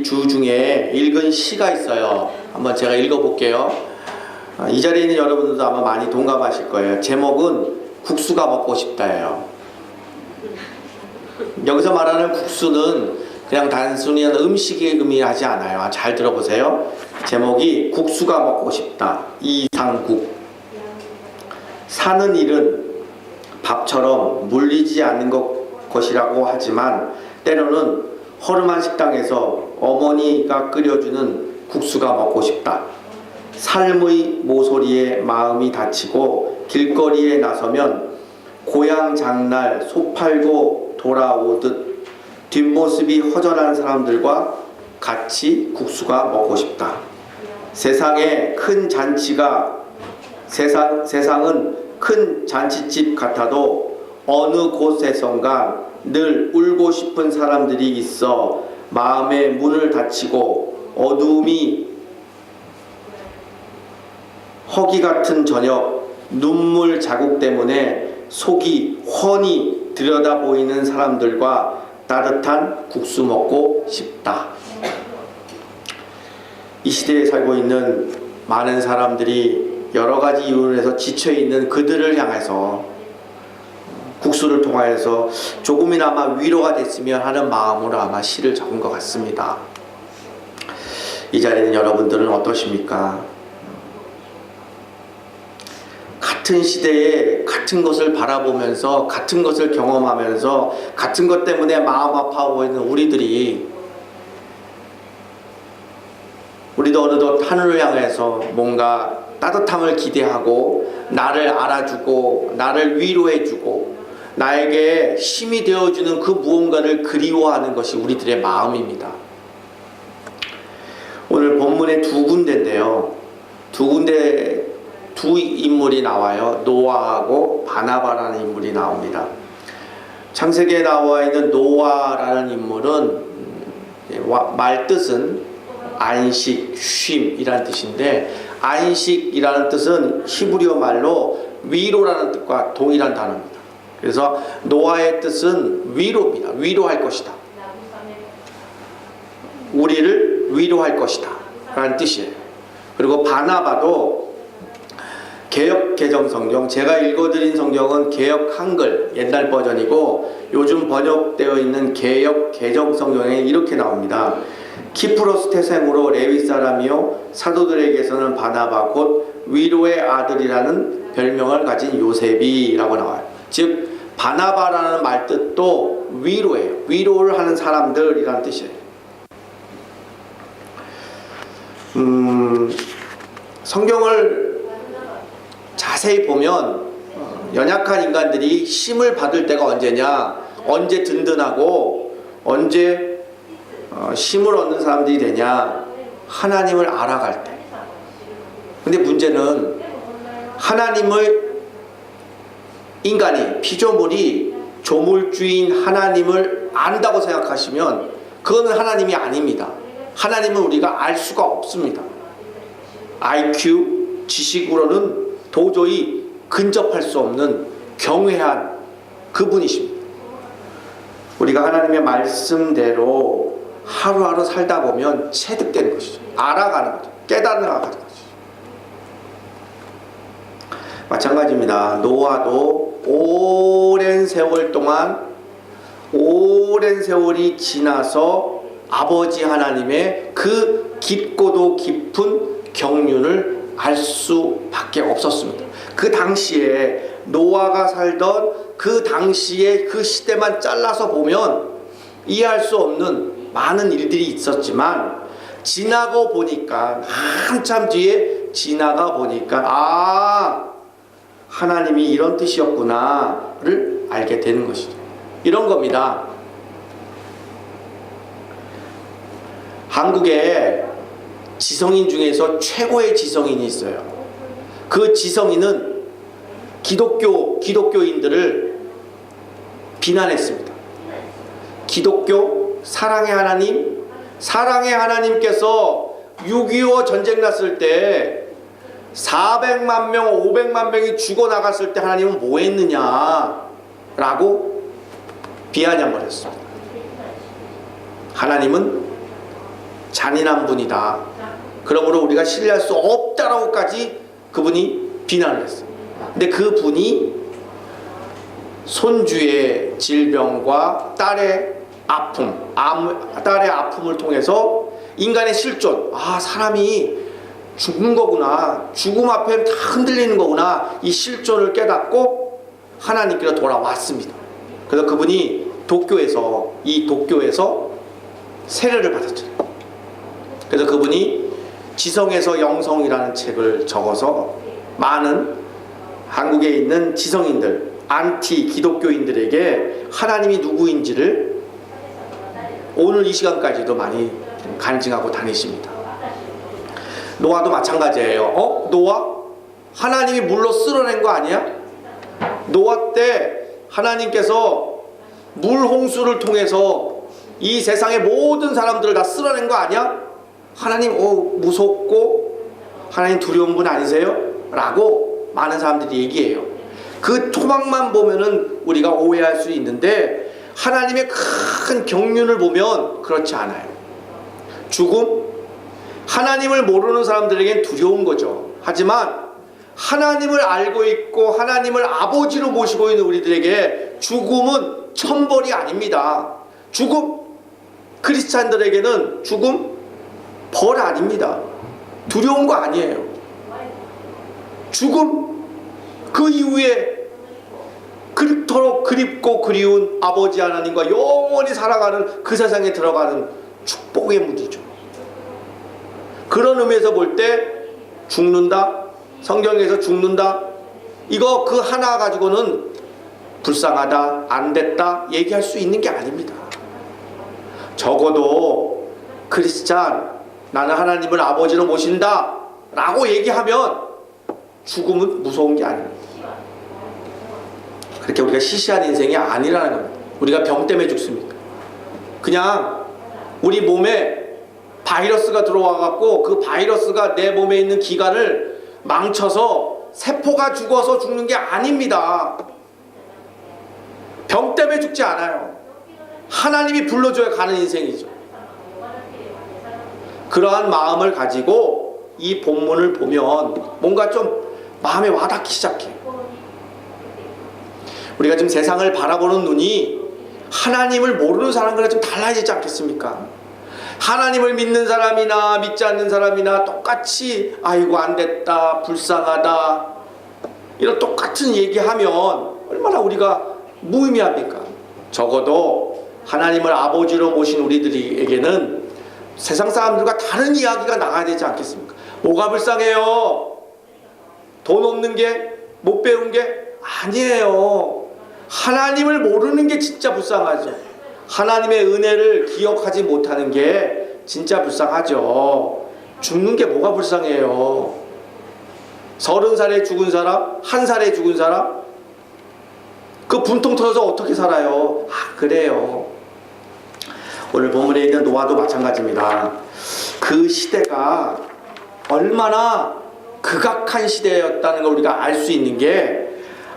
주 중에 읽은 시가 있어요. 한번 제가 읽어볼게요. 이 자리에 있는 여러분들도 아마 많이 동감하실 거예요. 제목은 국수가 먹고 싶다예요. 여기서 말하는 국수는 그냥 단순히 음식이 의미하지 않아요. 잘 들어보세요. 제목이 국수가 먹고 싶다. 이상국. 사는 일은 밥처럼 물리지 않는 것이라고 하지만 때로는 허름한 식당에서 어머니가 끓여주는 국수가 먹고 싶다. 삶의 모서리에 마음이 다치고 길거리에 나서면 고향 장날 소 팔고 돌아오듯 뒷모습이 허전한 사람들과 같이 국수가 먹고 싶다. 세상은 큰 잔치집 같아도 어느 곳에선가 늘 울고 싶은 사람들이 있어 마음의 문을 닫히고 어두움이 허기 같은 저녁 눈물 자국 때문에 속이 훤히 들여다 보이는 사람들과 따뜻한 국수 먹고 싶다. 이 시대에 살고 있는 많은 사람들이 여러 가지 이유로 해서 지쳐있는 그들을 향해서 국수를 통하여서 조금이나마 위로가 됐으면 하는 마음으로 아마 시를 적은 것 같습니다. 이 자리에 있는 여러분들은 어떠십니까? 같은 시대에 같은 것을 바라보면서 같은 것을 경험하면서 같은 것 때문에 마음 아파하고 있는 우리도 어느덧 하늘을 향해서 뭔가 따뜻함을 기대하고 나를 알아주고 나를 위로해주고 나에게 힘이 되어주는 그 무언가를 그리워하는 것이 우리들의 마음입니다. 오늘 본문에 두 군데인데요. 두 인물이 나와요. 노아하고 바나바라는 인물이 나옵니다. 창세기에 나와 있는 노아라는 인물은 말 뜻은 안식, 쉼이라는 뜻인데 안식이라는 뜻은 히브리어 말로 위로라는 뜻과 동일한 단어입니다. 그래서 노아의 뜻은 위로입니다. 위로할 것이다. 우리를 위로할 것이다 라는 뜻이에요. 그리고 바나바도 개역 개정 성경, 제가 읽어드린 성경은 개역 한글 옛날 버전이고 요즘 번역되어 있는 개역 개정 성경에 이렇게 나옵니다. 키프로스 태생으로 레위 사람이요 사도들에게서는 바나바 곧 위로의 아들이라는 별명을 가진 요셉이라고 나와요. 즉 바나바라는 말뜻도 위로예요. 위로를 하는 사람들이라는 뜻이에요. 성경을 자세히 보면 연약한 인간들이 힘을 받을 때가 언제냐, 언제 든든하고 언제 힘을 얻는 사람들이 되냐, 하나님을 알아갈 때. 근데 문제는 하나님을 인간이 피조물이 조물주인 하나님을 안다고 생각하시면 그거는 하나님이 아닙니다. 하나님은 우리가 알 수가 없습니다. IQ, 지식으로는 도저히 근접할 수 없는 경외한 그분이십니다. 우리가 하나님의 말씀대로 하루하루 살다 보면 체득되는 것이죠. 알아가는 거죠. 깨달아가는 거죠. 마찬가지입니다. 노아도 오랜 세월 동안 오랜 세월이 지나서 아버지 하나님의 그 깊고도 깊은 경륜을 알 수밖에 없었습니다. 그 당시에 노아가 살던 그 당시에 그 시대만 잘라서 보면 이해할 수 없는 많은 일들이 있었지만 지나고 보니까 한참 뒤에 지나가 보니까 하나님이 이런 뜻이었구나를 알게 되는 것이죠. 이런 겁니다. 한국에 지성인 중에서 최고의 지성인이 있어요. 그 지성인은 기독교인들을 비난했습니다. 기독교, 사랑의 하나님께서 6.25 전쟁 났을 때 400만 명, 500만 명이 죽어나갔을 때 하나님은 뭐 했느냐 라고 비아냥거렸습니다. 하나님은 잔인한 분이다. 그러므로 우리가 신뢰할 수 없다라고까지 그분이 비난을 했어요. 근데 그 분이 손주의 질병과 딸의 딸의 아픔을 통해서 인간의 실존, 사람이 죽는 거구나, 죽음 앞에 다 흔들리는 거구나, 이 실존을 깨닫고 하나님께로 돌아왔습니다. 그래서 그분이 도쿄에서 세례를 받았죠. 그래서 그분이 지성에서 영성이라는 책을 적어서 많은 한국에 있는 지성인들, 안티 기독교인들에게 하나님이 누구인지를 오늘 이 시간까지도 많이 간증하고 다니십니다. 노아도 마찬가지예요. 노아? 하나님이 물로 쓸어낸 거 아니야? 노아 때 하나님께서 물 홍수를 통해서 이 세상의 모든 사람들을 다 쓸어낸 거 아니야? 하나님 무섭고 하나님 두려운 분 아니세요? 라고 많은 사람들이 얘기해요. 그 토막만 보면은 우리가 오해할 수 있는데 하나님의 큰 경륜을 보면 그렇지 않아요. 죽음? 하나님을 모르는 사람들에겐 두려운 거죠. 하지만 하나님을 알고 있고 하나님을 아버지로 모시고 있는 우리들에게 죽음은 천벌이 아닙니다. 죽음? 크리스찬들에게는 죽음? 벌 아닙니다. 두려운 거 아니에요. 죽음? 그 이후에 그립도록 그립고 그리운 아버지 하나님과 영원히 살아가는 그 세상에 들어가는 축복의 무리죠. 그런 의미에서 볼 때 죽는다, 성경에서 죽는다, 이거 그 하나 가지고는 불쌍하다, 안 됐다 얘기할 수 있는 게 아닙니다. 적어도 크리스찬, 나는 하나님을 아버지로 모신다 라고 얘기하면 죽음은 무서운 게 아닙니다. 그렇게 우리가 시시한 인생이 아니라는 겁니다. 우리가 병 때문에 죽습니까? 그냥 우리 몸에 바이러스가 들어와 갖고 그 바이러스가 내 몸에 있는 기관을 망쳐서 세포가 죽어서 죽는 게 아닙니다. 병 때문에 죽지 않아요. 하나님이 불러줘야 가는 인생이죠. 그러한 마음을 가지고 이 본문을 보면 뭔가 좀 마음에 와닿기 시작해요. 우리가 지금 세상을 바라보는 눈이 하나님을 모르는 사람과는 좀 달라지지 않겠습니까? 하나님을 믿는 사람이나 믿지 않는 사람이나 똑같이 아이고 안 됐다, 불쌍하다 이런 똑같은 얘기하면 얼마나 우리가 무의미합니까? 적어도 하나님을 아버지로 모신 우리들에게는 세상 사람들과 다른 이야기가 나가야 되지 않겠습니까? 뭐가 불쌍해요? 돈 없는 게? 못 배운 게? 아니에요. 하나님을 모르는 게 진짜 불쌍하죠. 하나님의 은혜를 기억하지 못하는 게 진짜 불쌍하죠. 죽는 게 뭐가 불쌍해요? 30살에 죽은 사람? 1살에 죽은 사람? 그 분통 터져서 어떻게 살아요? 그래요. 오늘 본문에 있는 노아도 마찬가지입니다. 그 시대가 얼마나 극악한 시대였다는 걸 우리가 알 수 있는 게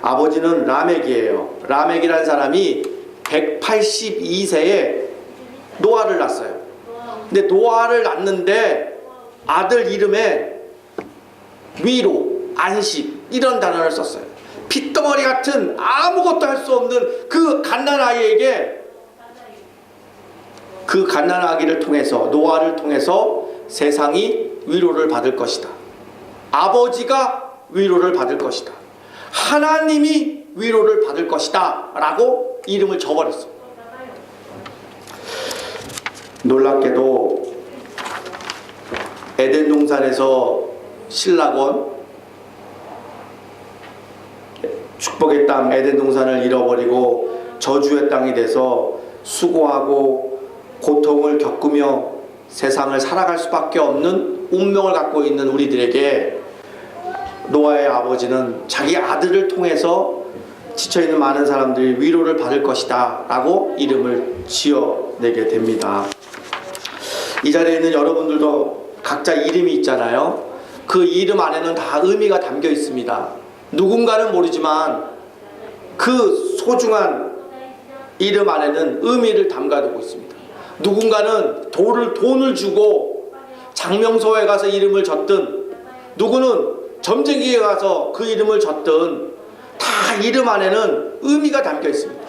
아버지는 라멕이에요. 라멕이라는 사람이 182세에 노아를 낳았어요. 근데 노아를 낳는데 아들 이름에 위로, 안식 이런 단어를 썼어요. 핏덩어리 같은 아무것도 할 수 없는 그 갓난아이에게 그 갓난아기를 통해서 노아를 통해서 세상이 위로를 받을 것이다. 아버지가 위로를 받을 것이다. 하나님이 위로를 받을 것이다 라고 이름을 줘버렸어. 놀랍게도 에덴 동산에서 신락원 축복의 땅 에덴 동산을 잃어버리고 저주의 땅이 돼서 수고하고 고통을 겪으며 세상을 살아갈 수밖에 없는 운명을 갖고 있는 우리들에게 노아의 아버지는 자기 아들을 통해서 지쳐있는 많은 사람들이 위로를 받을 것이다 라고 이름을 지어내게 됩니다. 이 자리에 있는 여러분들도 각자 이름이 있잖아요. 그 이름 안에는 다 의미가 담겨 있습니다. 누군가는 모르지만 그 소중한 이름 안에는 의미를 담가두고 있습니다. 누군가는 돈을 주고 장명소에 가서 이름을 졌든, 누구는 점쟁이에 가서 그 이름을 졌든, 다 이름 안에는 의미가 담겨 있습니다.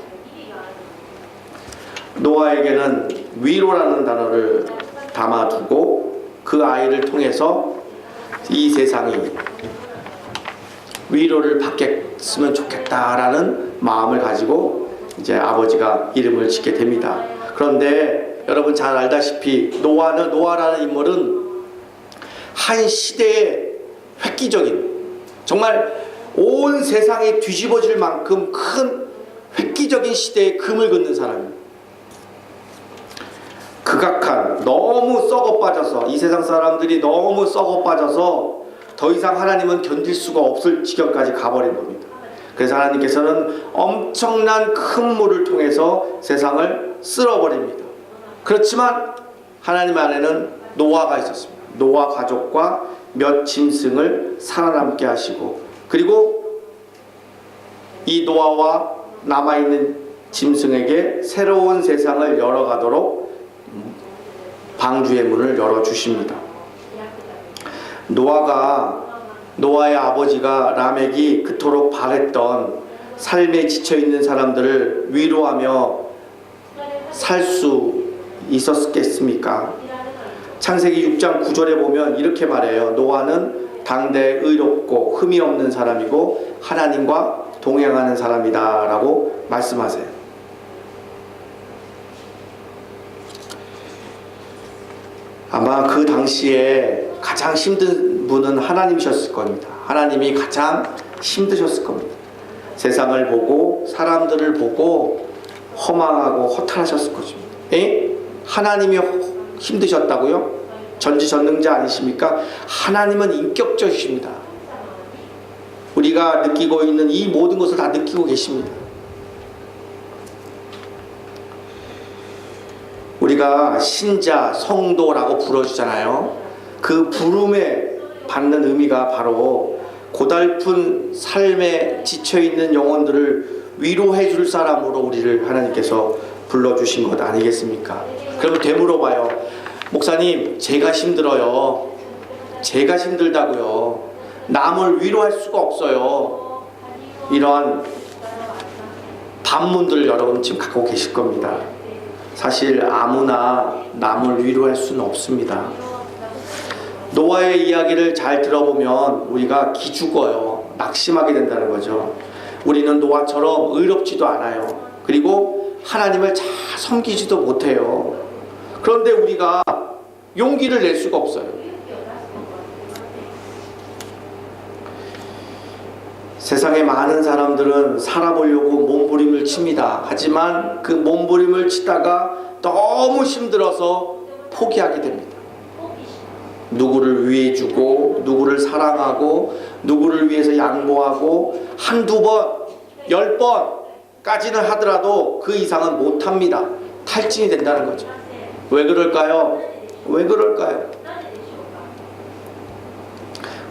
노아에게는 위로라는 단어를 담아두고 그 아이를 통해서 이 세상이 위로를 받겠으면 좋겠다라는 마음을 가지고 이제 아버지가 이름을 짓게 됩니다. 그런데 여러분 잘 알다시피 노아라는 인물은 한 시대의 획기적인, 정말 온 세상이 뒤집어질 만큼 큰 획기적인 시대에 금을 긋는 사람입니다. 극악한, 너무 썩어 빠져서, 이 세상 사람들이 너무 썩어 빠져서 더 이상 하나님은 견딜 수가 없을 지경까지 가버린 겁니다. 그래서 하나님께서는 엄청난 큰 물을 통해서 세상을 쓸어버립니다. 그렇지만 하나님 안에는 노아가 있었습니다. 노아 가족과 몇 짐승을 살아남게 하시고, 그리고 이 노아와 남아있는 짐승에게 새로운 세상을 열어가도록 방주의 문을 열어주십니다. 노아의 아버지가 라멕이 그토록 바랬던 삶에 지쳐있는 사람들을 위로하며 살 수 있었겠습니까? 창세기 6장 9절에 보면 이렇게 말해요. 노아는 당대 의롭고 흠이 없는 사람이고 하나님과 동행하는 사람이다 라고 말씀하세요. 아마 그 당시에 가장 힘든 분은 하나님이셨을 겁니다. 하나님이 가장 힘드셨을 겁니다. 세상을 보고 사람들을 보고 허망하고 허탈하셨을 것입니다. 하나님이 힘드셨다고요? 전지전능자 아니십니까? 하나님은 인격적이십니다. 우리가 느끼고 있는 이 모든 것을 다 느끼고 계십니다. 우리가 신자, 성도라고 불러주잖아요. 그 부름에 받는 의미가 바로 고달픈 삶에 지쳐있는 영혼들을 위로해 줄 사람으로 우리를 하나님께서 불러주신 것 아니겠습니까? 그러면 되물어봐요. 목사님, 제가 힘들어요. 제가 힘들다고요. 남을 위로할 수가 없어요. 이러한 반문들을 여러분 지금 갖고 계실 겁니다. 사실 아무나 남을 위로할 수는 없습니다. 노아의 이야기를 잘 들어보면 우리가 기죽어요. 낙심하게 된다는 거죠. 우리는 노아처럼 의롭지도 않아요. 그리고 하나님을 잘 섬기지도 못해요. 그런데 우리가 용기를 낼 수가 없어요. 세상에 많은 사람들은 살아보려고 몸부림을 칩니다. 하지만 그 몸부림을 치다가 너무 힘들어서 포기하게 됩니다. 누구를 위해주고 누구를 사랑하고 누구를 위해서 양보하고 한두 번, 10번까지는 하더라도 그 이상은 못합니다. 탈진이 된다는 거죠. 왜 그럴까요? 왜 그럴까요?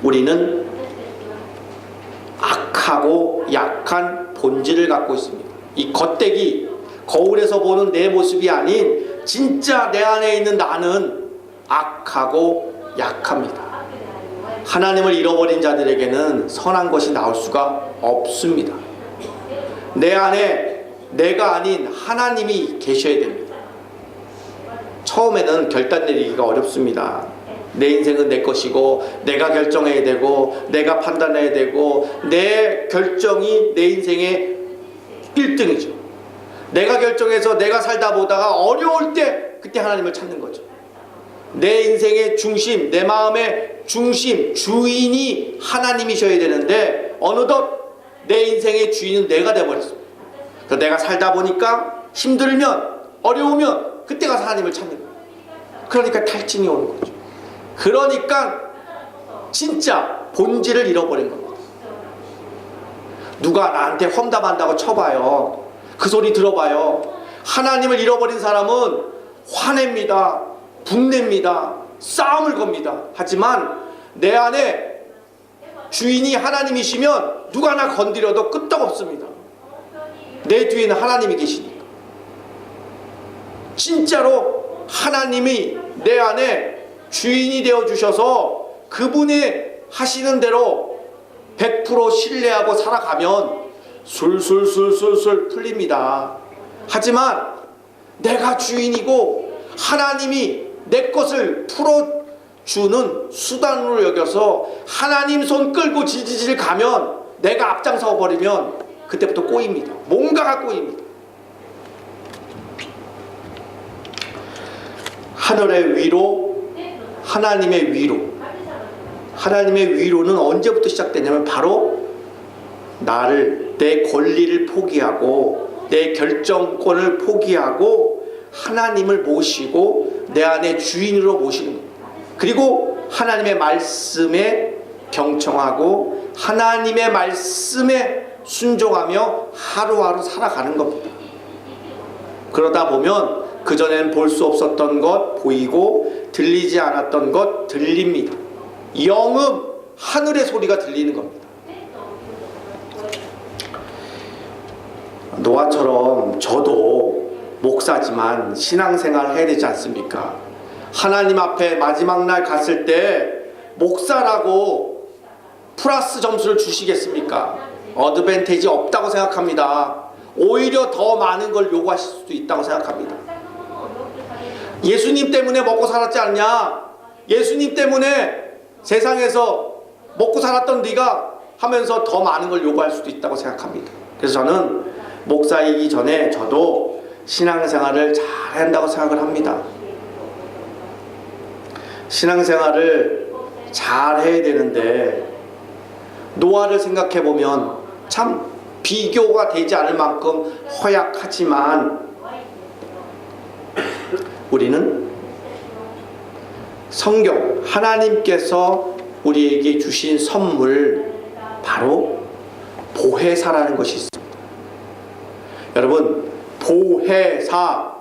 우리는 악하고 약한 본질을 갖고 있습니다. 이 겉대기, 거울에서 보는 내 모습이 아닌 진짜 내 안에 있는 나는 악하고 약합니다. 하나님을 잃어버린 자들에게는 선한 것이 나올 수가 없습니다. 내 안에 내가 아닌 하나님이 계셔야 됩니다. 처음에는 결단 내리기가 어렵습니다. 내 인생은 내 것이고 내가 결정해야 되고 내가 판단해야 되고 내 결정이 내 인생의 1등이죠. 내가 결정해서 내가 살다 보다가 어려울 때 그때 하나님을 찾는 거죠. 내 인생의 중심, 내 마음의 중심, 주인이 하나님이셔야 되는데 어느덧 내 인생의 주인은 내가 돼버렸습니다. 그래서 내가 살다 보니까 힘들면 어려우면 그때 가서 하나님을 찾는 거예요. 그러니까 탈진이 오는 거죠. 그러니까 진짜 본질을 잃어버린 겁니다. 누가 나한테 험담한다고 쳐봐요. 그 소리 들어봐요. 하나님을 잃어버린 사람은 화냅니다. 분냅니다. 싸움을 겁니다. 하지만 내 안에 주인이 하나님이시면 누가 나 건드려도 끄떡없습니다. 내 뒤에는 하나님이 계시니까. 진짜로 하나님이 내 안에 주인이 되어 주셔서 그분이 하시는 대로 100% 신뢰하고 살아가면 술술술술술 풀립니다. 하지만 내가 주인이고 하나님이 내 것을 풀어주는 수단으로 여겨서 하나님 손 끌고 지지질 가면, 내가 앞장서 버리면 그때부터 꼬입니다. 뭔가가 꼬입니다. 하늘의 위로, 하나님의 위로. 하나님의 위로는 언제부터 시작되냐면 바로 나를, 내 권리를 포기하고 내 결정권을 포기하고 하나님을 모시고 내 안에 주인으로 모시는 겁니다. 그리고 하나님의 말씀에 경청하고 하나님의 말씀에 순종하며 하루하루 살아가는 겁니다. 그러다 보면 그전에는 볼 수 없었던 것 보이고 들리지 않았던 것 들립니다. 영음, 하늘의 소리가 들리는 겁니다. 노아처럼 저도 목사지만 신앙생활 해야 되지 않습니까? 하나님 앞에 마지막 날 갔을 때 목사라고 플러스 점수를 주시겠습니까? 어드밴티지 없다고 생각합니다. 오히려 더 많은 걸 요구하실 수도 있다고 생각합니다. 예수님 때문에 먹고 살았지 않냐? 예수님 때문에 세상에서 먹고 살았던 네가 하면서 더 많은 걸 요구할 수도 있다고 생각합니다. 그래서 저는 목사이기 전에 저도 신앙생활을 잘 한다고 생각을 합니다. 신앙생활을 잘 해야 되는데 노아를 생각해 보면 참 비교가 되지 않을 만큼 허약하지만 우리는 성경, 하나님께서 우리에게 주신 선물, 바로 보혜사라는 것이 있습니다. 여러분, 보혜사,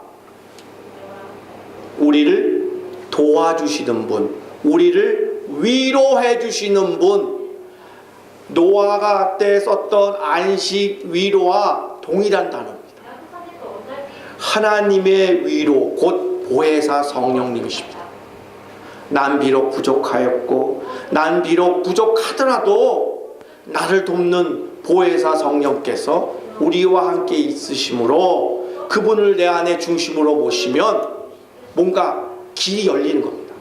우리를 도와주시는 분, 우리를 위로해 주시는 분, 노아가 때 썼던 안식 위로와 동일한 단어입니다. 하나님의 위로, 곧 보혜사 성령님이십니다. 난 비록 부족하였고 난 비록 부족하더라도 나를 돕는 보혜사 성령께서 우리와 함께 있으심으로 그분을 내 안에 중심으로 모시면 뭔가 길이 열리는 겁니다.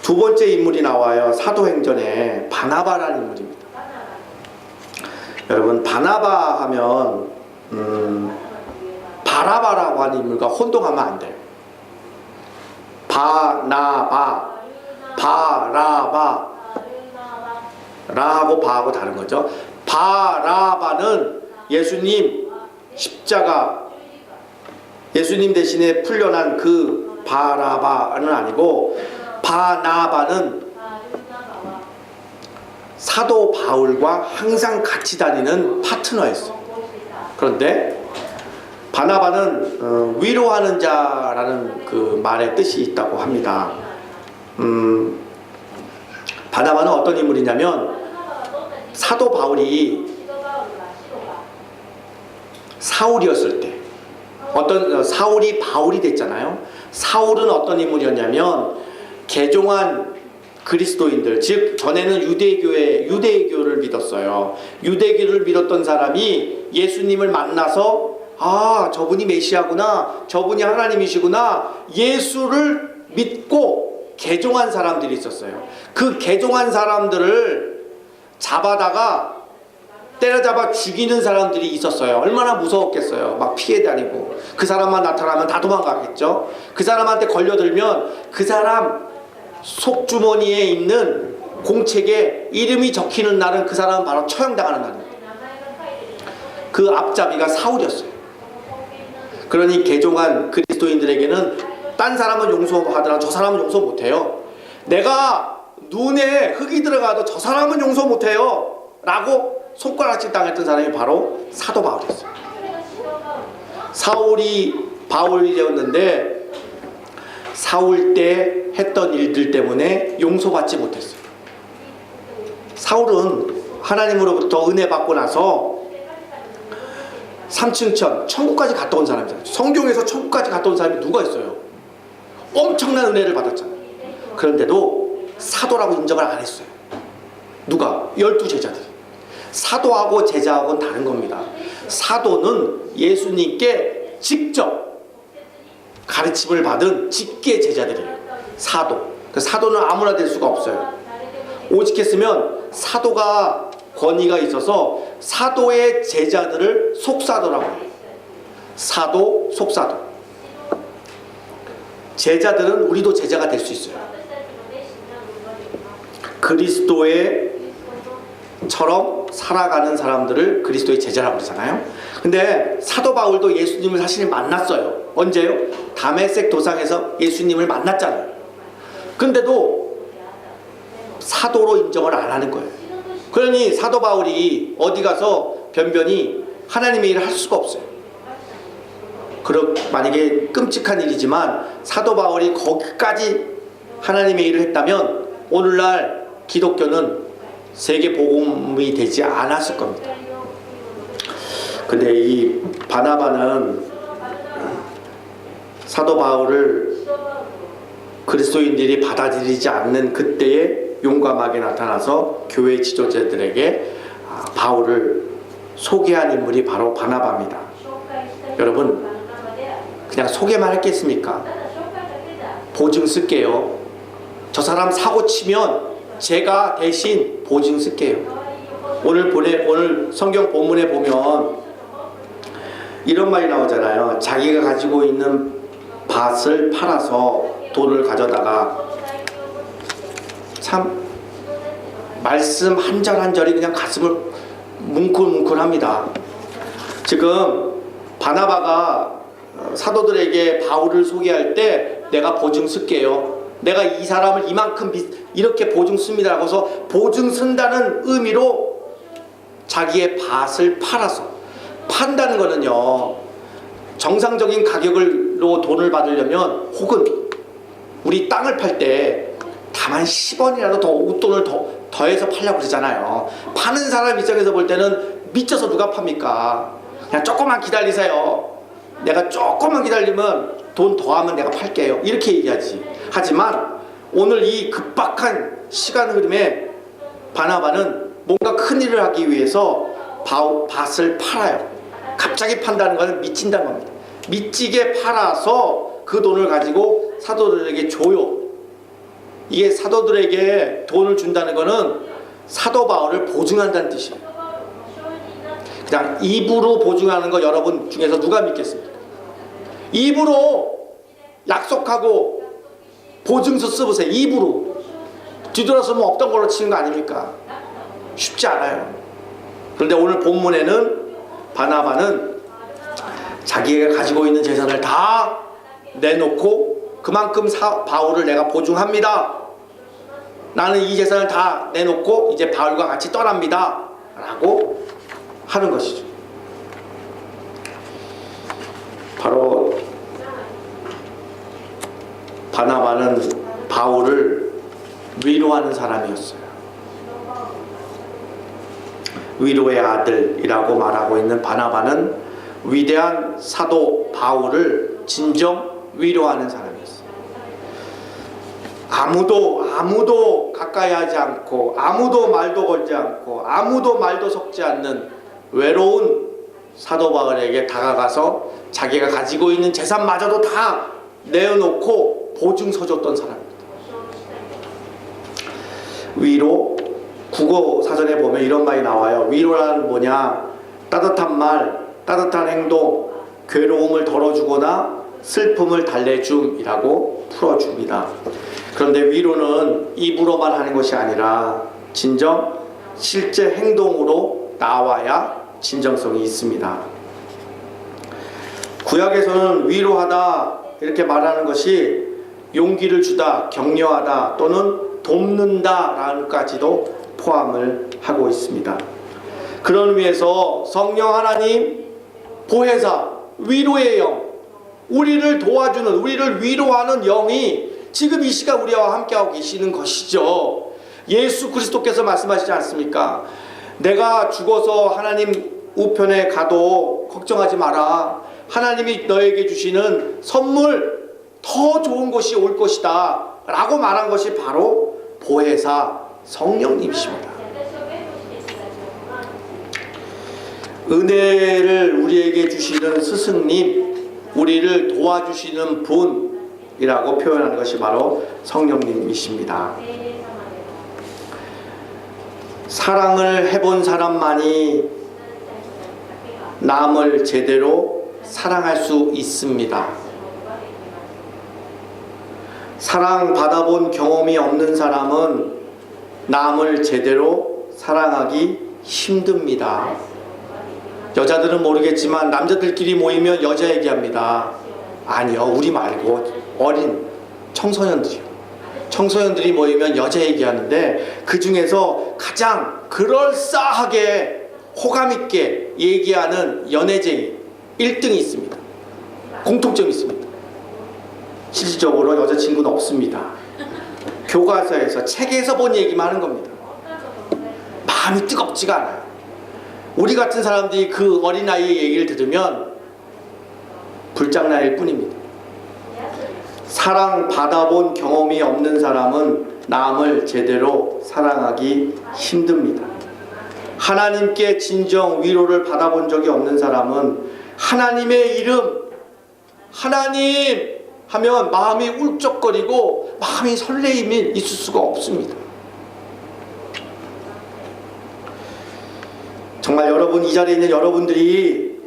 두 번째 인물이 나와요. 사도행전에 바나바라는 인물입니다. 여러분, 바나바 하면 바라바라고 하는 인물과 혼동하면 안 돼요. 바나바, 바라바, 라하고 바하고 다른 거죠. 바라바는 예수님 십자가, 예수님 대신에 풀려난 그 바라바는 아니고, 바나바는 사도 바울과 항상 같이 다니는 파트너였어요. 그런데 바나바는 위로하는 자라는 그 말의 뜻이 있다고 합니다. 바나바는 어떤 인물이냐면, 사도 바울이 사울이었을 때, 사울이 바울이 됐잖아요. 사울은 어떤 인물이었냐면 개종한 그리스도인들, 즉 전에는 유대교를 믿었어요. 유대교를 믿었던 사람이 예수님을 만나서 아, 저분이 메시아구나, 저분이 하나님이시구나, 예수를 믿고 개종한 사람들이 있었어요. 그 개종한 사람들을 잡아다가 때려잡아 죽이는 사람들이 있었어요. 얼마나 무서웠겠어요. 막 피해 다니고. 그 사람만 나타나면 다 도망가겠죠. 그 사람한테 걸려들면 그 사람 속주머니에 있는 공책에 이름이 적히는 날은 그 사람은 바로 처형당하는 날입니다. 그 앞잡이가 사울이었어요. 그러니 개종한 그리스도인들에게는 딴 사람은 용서하더라도 저 사람은 용서 못해요. 내가 눈에 흙이 들어가도 저 사람은 용서 못해요 라고 손가락질 당했던 사람이 바로 사도 바울이었어요. 사울이 바울이 되었는데 사울 때 했던 일들 때문에 용서받지 못했어요. 사울은 하나님으로부터 은혜 받고 나서 삼층천 천국까지 갔다 온 사람이잖아요. 성경에서 천국까지 갔다 온 사람이 누가 있어요? 엄청난 은혜를 받았잖아요. 그런데도 사도라고 인정을 안 했어요. 누가? 12제자들이. 사도하고 제자하고는 다른 겁니다. 사도는 예수님께 직접 가르침을 받은 직계 제자들이에요. 사도. 그 사도는 아무나 될 수가 없어요. 오직 했으면 사도가 권위가 있어서 사도의 제자들을 속사도라고 해요. 사도, 속사도. 제자들은 우리도 제자가 될 수 있어요. 그리스도의 처럼 살아가는 사람들을 그리스도의 제자라고 그러잖아요. 근데 사도 바울도 예수님을 사실 만났어요. 언제요? 다메섹 도상에서 예수님을 만났잖아요. 근데도 사도로 인정을 안 하는 거예요. 그러니 사도 바울이 어디 가서 변변히 하나님의 일을 할 수가 없어요. 만약에 끔찍한 일이지만 사도 바울이 거기까지 하나님의 일을 했다면 오늘날 기독교는 세계 복음이 되지 않았을 겁니다. 근데 이 바나바는 사도 바울을 그리스도인들이 받아들이지 않는 그때에 용감하게 나타나서 교회 지도자들에게 바울을 소개한 인물이 바로 바나바입니다. 여러분, 그냥 소개만 했겠습니까? 보증 쓸게요. 저 사람 사고 치면 제가 대신 보증 쓸게요. 오늘 성경 본문에 보면 이런 말이 나오잖아요. 자기가 가지고 있는 밭을 팔아서 돈을 가져다가, 참 말씀 한 절 한 절이 그냥 가슴을 뭉클뭉클합니다. 지금 바나바가 사도들에게 바울을 소개할 때 내가 보증 쓸게요. 내가 이 사람을 이만큼 이렇게 보증 씁니다. 그래서 보증 쓴다는 의미로 자기의 밭을 팔아서, 판다는 거는요, 정상적인 가격으로 돈을 받으려면, 혹은 우리 땅을 팔 때 다만 10원이라도 더 웃돈을 더해서 팔려고 그러잖아요. 파는 사람 입장에서 볼 때는 미쳐서 누가 팝니까? 그냥 조금만 기다리세요. 내가 조금만 기다리면 돈 더하면 내가 팔게요. 이렇게 얘기하지. 하지만 오늘 이 급박한 시간 흐름에 바나바는 뭔가 큰 일을 하기 위해서 밭을 팔아요. 갑자기 판다는 것은 미친다는 겁니다. 미치게 팔아서 그 돈을 가지고 사도들에게 줘요. 이게 사도들에게 돈을 준다는 것은 사도 바울을 보증한다는 뜻이에요. 그냥 입으로 보증하는 거 여러분 중에서 누가 믿겠습니까? 입으로 약속하고 보증서 써보세요. 입으로. 뒤돌아서면 없던 걸로 치는 거 아닙니까? 쉽지 않아요. 그런데 오늘 본문에는 바나바는 자기가 가지고 있는 재산을 다 내놓고, 그만큼 바울을 내가 보증합니다. 나는 이 재산을 다 내놓고 이제 바울과 같이 떠납니다. 라고 하는 것이죠. 바로 바나바는 바울을 위로하는 사람이었어요. 위로의 아들이라고 말하고 있는 바나바는 위대한 사도 바울을 진정 위로하는 사람이었어요. 아무도 가까이 하지 않고, 아무도 말도 걸지 않고, 아무도 말도 섞지 않는 외로운 사도 바울에게 다가가서 자기가 가지고 있는 재산마저도 다 내어놓고 보증서 줬던 사람입니다. 위로, 국어 사전에 보면 이런 말이 나와요. 위로란 뭐냐? 따뜻한 말, 따뜻한 행동, 괴로움을 덜어주거나 슬픔을 달래줌이라고 풀어줍니다. 그런데 위로는 입으로만 하는 것이 아니라 진정 실제 행동으로 나와야 진정성이 있습니다. 구약에서는 위로하다 이렇게 말하는 것이 용기를 주다, 격려하다 또는 돕는다 라는까지도 포함을 하고 있습니다. 그런 의미에서 성령 하나님, 보혜사, 위로의 영, 우리를 도와주는, 우리를 위로하는 영이 지금 이 시간 우리와 함께하고 계시는 것이죠. 예수 그리스도께서 말씀하시지 않습니까? 내가 죽어서 하나님 우편에 가도 걱정하지 마라. 하나님이 너에게 주시는 선물 더 좋은 것이 올 것이다 라고 말한 것이 바로 보혜사 성령님이십니다. 은혜를 우리에게 주시는 스승님, 우리를 도와주시는 분이라고 표현하는 것이 바로 성령님이십니다. 사랑을 해본 사람만이 남을 제대로 사랑할 수 있습니다. 사랑받아본 경험이 없는 사람은 남을 제대로 사랑하기 힘듭니다. 여자들은 모르겠지만 남자들끼리 모이면 여자 얘기합니다. 아니요, 우리 말고 어린 청소년들이요. 청소년들이 모이면 여자 얘기하는데 그 중에서 가장 그럴싸하게 호감있게 얘기하는 연애쟁이 1등이 있습니다. 공통점이 있습니다. 실질적으로 여자친구는 없습니다. 교과서에서 책에서 본 얘기만 하는 겁니다. 마음이 뜨겁지가 않아요. 우리 같은 사람들이 그 어린아이의 얘기를 들으면 불장난일 뿐입니다. 사랑받아본 경험이 없는 사람은 남을 제대로 사랑하기 힘듭니다. 하나님께 진정 위로를 받아본 적이 없는 사람은 하나님의 이름, 하나님 하면 마음이 울적거리고 마음이 설레임이 있을 수가 없습니다. 정말 여러분, 이 자리에 있는 여러분들이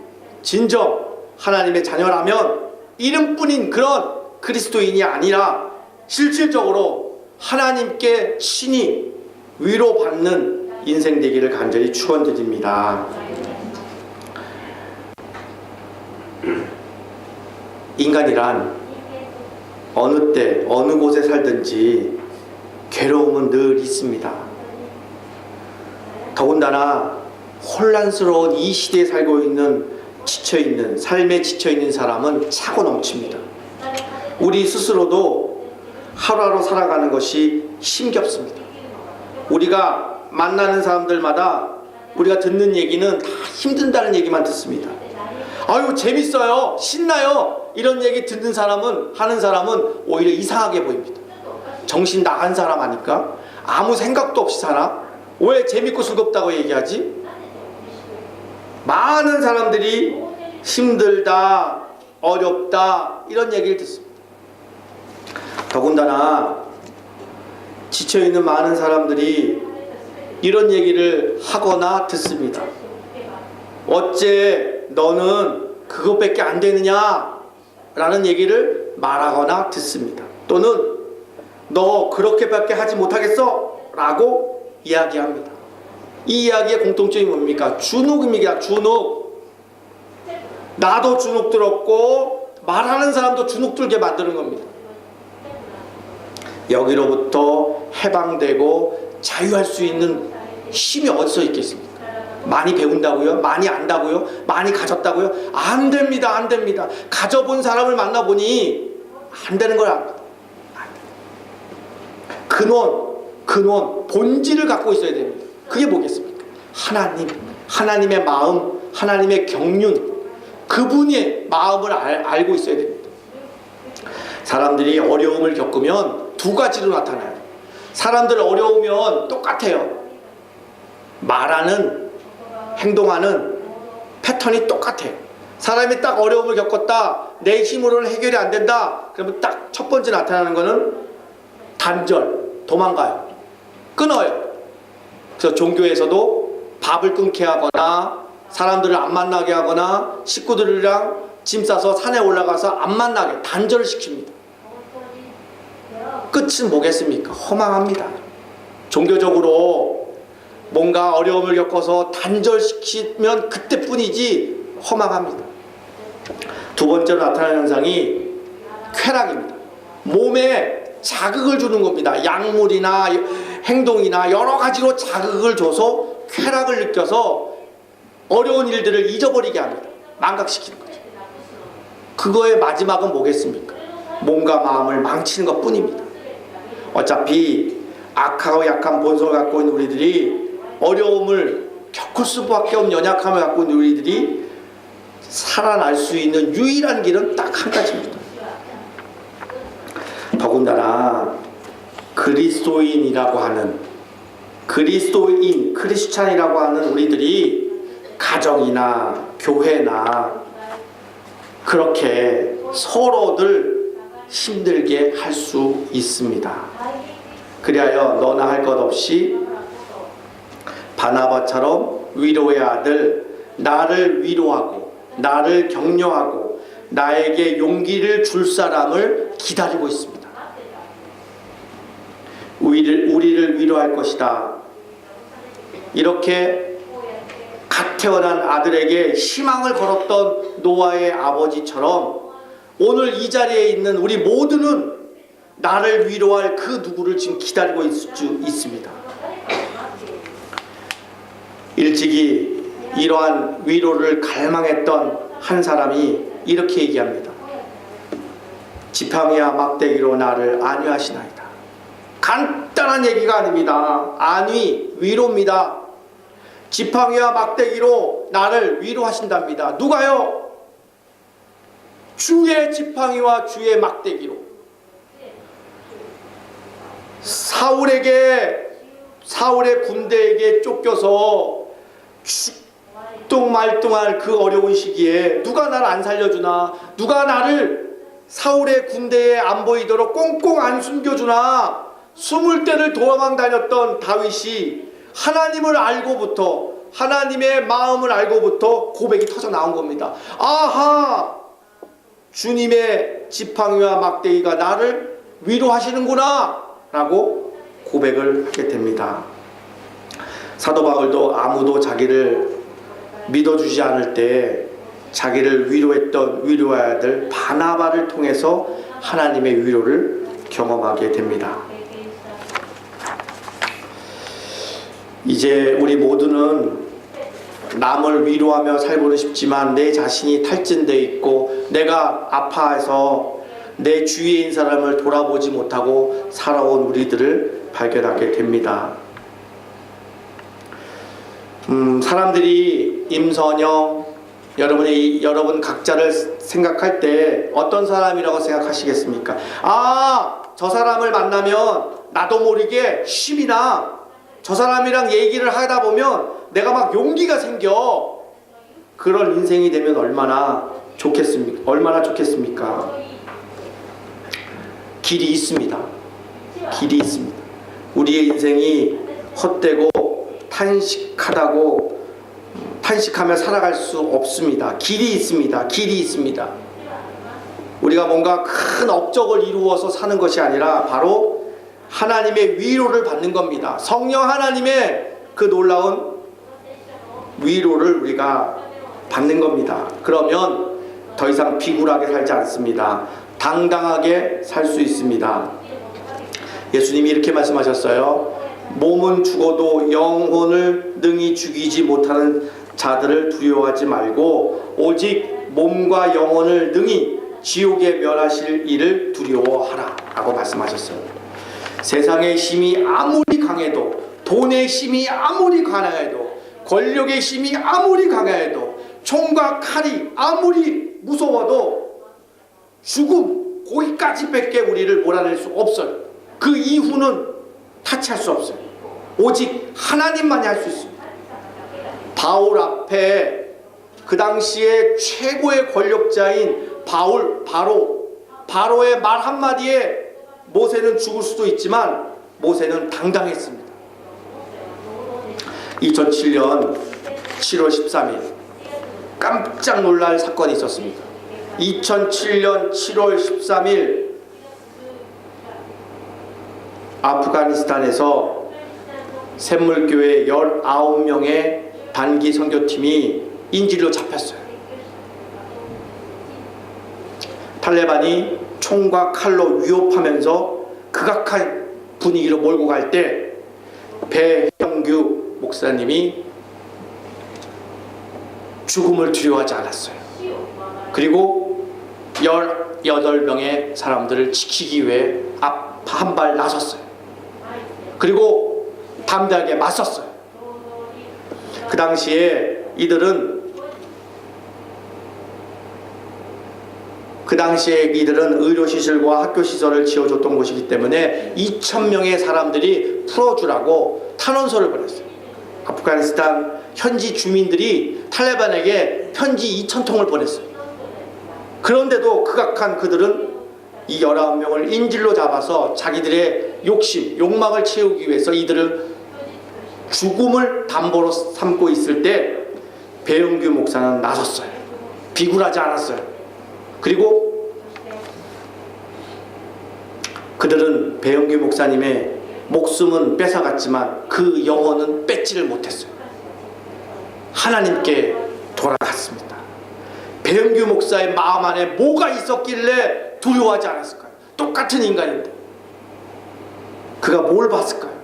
진정 하나님의 자녀라면 이름뿐인 그런 그리스도인이 아니라 실질적으로 하나님께 신이 위로받는 인생 되기를 간절히 축원드립니다. 인간이란 어느 때 어느 곳에 살든지 괴로움은 늘 있습니다. 더군다나 혼란스러운 이 시대에 살고 있는 지쳐있는 삶에 지쳐있는 사람은 차고 넘칩니다. 우리 스스로도 하루하루 살아가는 것이 힘겹습니다. 우리가 만나는 사람들마다 우리가 듣는 얘기는 다 힘든다는 얘기만 듣습니다. 아유 재밌어요, 신나요, 이런 얘기 듣는 사람은, 하는 사람은 오히려 이상하게 보입니다. 정신 나간 사람 아닐까? 아무 생각도 없이 살아? 왜 재밌고 즐겁다고 얘기하지? 많은 사람들이 힘들다, 어렵다 이런 얘기를 듣습니다. 더군다나 지쳐있는 많은 사람들이 이런 얘기를 하거나 듣습니다. 어째 너는 그것밖에 안 되느냐 라는 얘기를 말하거나 듣습니다. 또는 너 그렇게밖에 하지 못하겠어 라고 이야기합니다. 이 이야기의 공통점이 뭡니까? 주눅입니다. 주눅. 나도 주눅 들었고 말하는 사람도 주눅 들게 만드는 겁니다. 여기로부터 해방되고 자유할 수 있는 힘이 어디서 있겠습니까? 많이 배운다고요? 많이 안다고요? 많이 가졌다고요? 안 됩니다. 안 됩니다. 가져본 사람을 만나보니 안 되는 거야. 근원, 본질을 갖고 있어야 됩니다. 그게 뭐겠습니까? 하나님, 하나님의 마음, 하나님의 경륜, 그분의 마음을 알고 있어야 됩니다. 사람들이 어려움을 겪으면 두 가지로 나타나요. 사람들 어려우면 똑같아요. 말하는, 행동하는 패턴이 똑같아요. 사람이 딱 어려움을 겪었다, 내 힘으로는 해결이 안 된다, 그러면 딱 첫 번째 나타나는 거는 단절, 도망가요. 끊어요. 그래서 종교에서도 밥을 끊게 하거나 사람들을 안 만나게 하거나 식구들이랑 짐 싸서 산에 올라가서 안 만나게 단절을 시킵니다. 끝은 뭐겠습니까? 허망합니다. 종교적으로 뭔가 어려움을 겪어서 단절시키면 그때뿐이지 허망합니다. 두 번째로 나타나는 현상이 쾌락입니다. 몸에 자극을 주는 겁니다. 약물이나 행동이나 여러 가지로 자극을 줘서 쾌락을 느껴서 어려운 일들을 잊어버리게 합니다. 망각시키는 거죠. 그거의 마지막은 뭐겠습니까? 몸과 마음을 망치는 것 뿐입니다. 어차피 악하고 약한 본성을 갖고 있는 우리들이 어려움을 겪을 수밖에 없는 연약함을 갖고 있는 우리들이 살아날 수 있는 유일한 길은 딱 한 가지입니다. 더군다나 그리스도인이라고 하는 크리스찬이라고 하는 우리들이 가정이나 교회나 그렇게 서로들 힘들게 할 수 있습니다. 그리하여 너나 할 것 없이 바나바처럼 위로의 아들, 나를 위로하고 나를 격려하고 나에게 용기를 줄 사람을 기다리고 있습니다. 우리를 위로할 것이다. 이렇게 갓 태어난 아들에게 희망을 걸었던 노아의 아버지처럼 오늘 이 자리에 있는 우리 모두는 나를 위로할 그 누구를 지금 기다리고 있습니다. 일찍이 이러한 위로를 갈망했던 한 사람이 이렇게 얘기합니다. 지팡이와 막대기로 나를 안위하시나이다. 간단한 얘기가 아닙니다. 안위, 위로입니다. 지팡이와 막대기로 나를 위로하신답니다. 누가요? 주의 지팡이와 주의 막대기로. 사울의 군대에게 쫓겨서 죽뚱말뚱할 그 어려운 시기에 누가 나를 안 살려주나, 누가 나를 사울의 군대에 안 보이도록 꽁꽁 안 숨겨주나, 숨을 때를 도망 다녔던 다윗이 하나님을 알고부터, 하나님의 마음을 알고부터 고백이 터져 나온 겁니다. 아하, 주님의 지팡이와 막대기가 나를 위로하시는구나 라고 고백을 하게 됩니다. 사도 바울도 아무도 자기를 믿어주지 않을 때 자기를 위로해야 될 바나바를 통해서 하나님의 위로를 경험하게 됩니다. 이제 우리 모두는 남을 위로하며 살고는 싶지만 내 자신이 탈진되어 있고 내가 아파해서 내 주위에 있는 사람을 돌아보지 못하고 살아온 우리들을 발견하게 됩니다. 사람들이 임선영, 여러분 각자를 생각할 때 어떤 사람이라고 생각하시겠습니까? 아, 저 사람을 만나면 나도 모르게 힘이 나. 저 사람이랑 얘기를 하다 보면 내가 막 용기가 생겨. 그런 인생이 되면 얼마나 좋겠습니까? 길이 있습니다. 길이 있습니다. 우리의 인생이 헛되고 탄식하며 살아갈 수 없습니다. 길이 있습니다. 길이 있습니다. 우리가 뭔가 큰 업적을 이루어서 사는 것이 아니라 바로 하나님의 위로를 받는 겁니다. 성령 하나님의 그 놀라운 위로를 우리가 받는 겁니다. 그러면 더 이상 비굴하게 살지 않습니다. 당당하게 살 수 있습니다. 예수님이 이렇게 말씀하셨어요. 몸은 죽어도 영혼을 능히 죽이지 못하는 자들을 두려워하지 말고 오직 몸과 영혼을 능히 지옥에 멸하실 이를 두려워하라 라고 말씀하셨어요. 세상의 힘이 아무리 강해도, 돈의 힘이 아무리 강해도, 권력의 힘이 아무리 강해도, 총과 칼이 아무리 무서워도 죽음, 거기까지밖에 우리를 몰아낼 수 없어요. 그 이후는 타치할 수 없어요. 오직 하나님만이 할 수 있습니다. 바울 앞에 그 당시에 최고의 권력자인 바로의 말 한마디에 모세는 죽을 수도 있지만 모세는 당당했습니다. 2007년 7월 13일 깜짝 놀랄 사건이 있었습니다. 2007년 7월 13일 아프가니스탄에서 샘물교회 19명의 단기 선교팀이 인질로 잡혔어요. 탈레반이 총과 칼로 위협하면서 극악한 분위기로 몰고 갈 때 배형규 목사님이 죽음을 두려워하지 않았어요. 그리고 18명의 사람들을 지키기 위해 한 발 나섰어요. 그리고 담대하게 맞섰어요. 그 당시에 이들은 의료시설과 학교시설을 지어줬던 곳이기 때문에 2,000명의 사람들이 풀어주라고 탄원서를 보냈어요. 아프가니스탄 현지 주민들이 탈레반에게 편지 2,000통을 보냈어요. 그런데도 극악한 그들은 이 19명을 인질로 잡아서 자기들의 욕망을 채우기 위해서 이들을 죽음을 담보로 삼고 있을 때 배은규 목사는 나섰어요. 비굴하지 않았어요. 그리고 그들은 배은규 목사님의 목숨은 뺏어갔지만 그 영혼은 뺏지를 못했어요. 하나님께 돌아갔습니다. 배은규 목사의 마음 안에 뭐가 있었길래 두려워하지 않았을까요? 똑같은 인간인데 그가 뭘 봤을까요?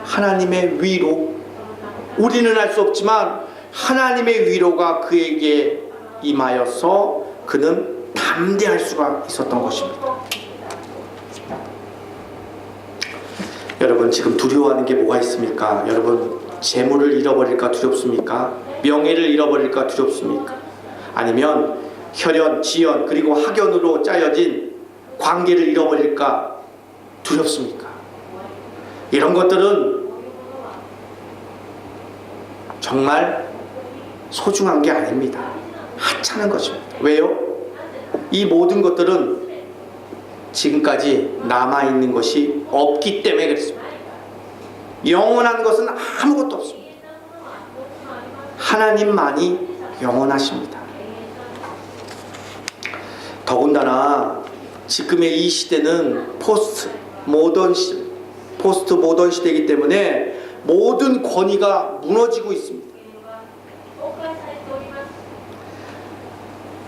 하나님의 위로. 우리는 알 수 없지만 하나님의 위로가 그에게 임하여서 그는 담대할 수가 있었던 것입니다. 여러분, 지금 두려워하는 게 뭐가 있습니까? 여러분, 재물을 잃어버릴까 두렵습니까? 명예를 잃어버릴까 두렵습니까? 아니면 혈연, 지연, 그리고 학연으로 짜여진 관계를 잃어버릴까 두렵습니까? 이런 것들은 정말 소중한 게 아닙니다. 하찮은 것입니다. 왜요? 이 모든 것들은 지금까지 남아있는 것이 없기 때문에 그렇습니다. 영원한 것은 아무것도 없습니다. 하나님만이 영원하십니다. 더군다나 지금의 이 시대는 포스트 모던 시대이기 때문에 모든 권위가 무너지고 있습니다.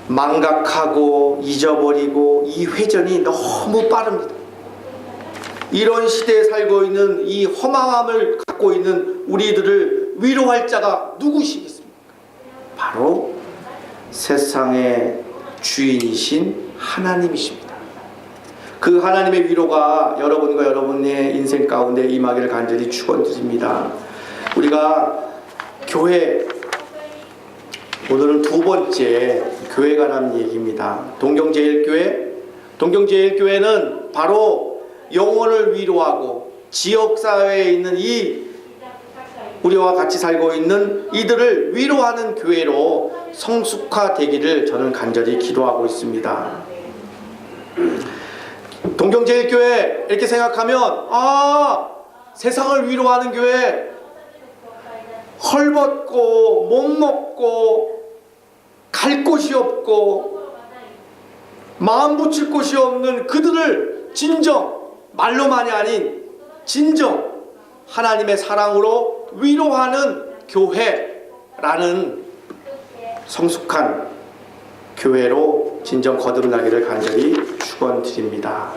망각하고 잊어버리고 이 회전이 너무 빠릅니다. 이런 시대에 살고 있는 이 허망함을 갖고 있는 우리들을 위로할 자가 누구시겠습니까? 바로 세상의 주인이신 하나님이십니다. 그 하나님의 위로가 여러분과 여러분의 인생 가운데 임하기를 간절히 축원드립니다. 우리가 교회, 오늘은 두 번째 교회 관한 얘기입니다. 동경제일교회는 바로 영혼을 위로하고 지역사회에 있는 우리와 같이 살고 있는 이들을 위로하는 교회로 성숙화되기를 저는 간절히 기도하고 있습니다. 동경제일교회 이렇게 생각하면 세상을 위로하는 교회, 헐벗고 못 먹고 갈 곳이 없고 마음 붙일 곳이 없는 그들을 진정, 말로만이 아닌 진정 하나님의 사랑으로 위로하는 교회라는 성숙한 교회로 진정 거듭나기를 간절히 축원드립니다.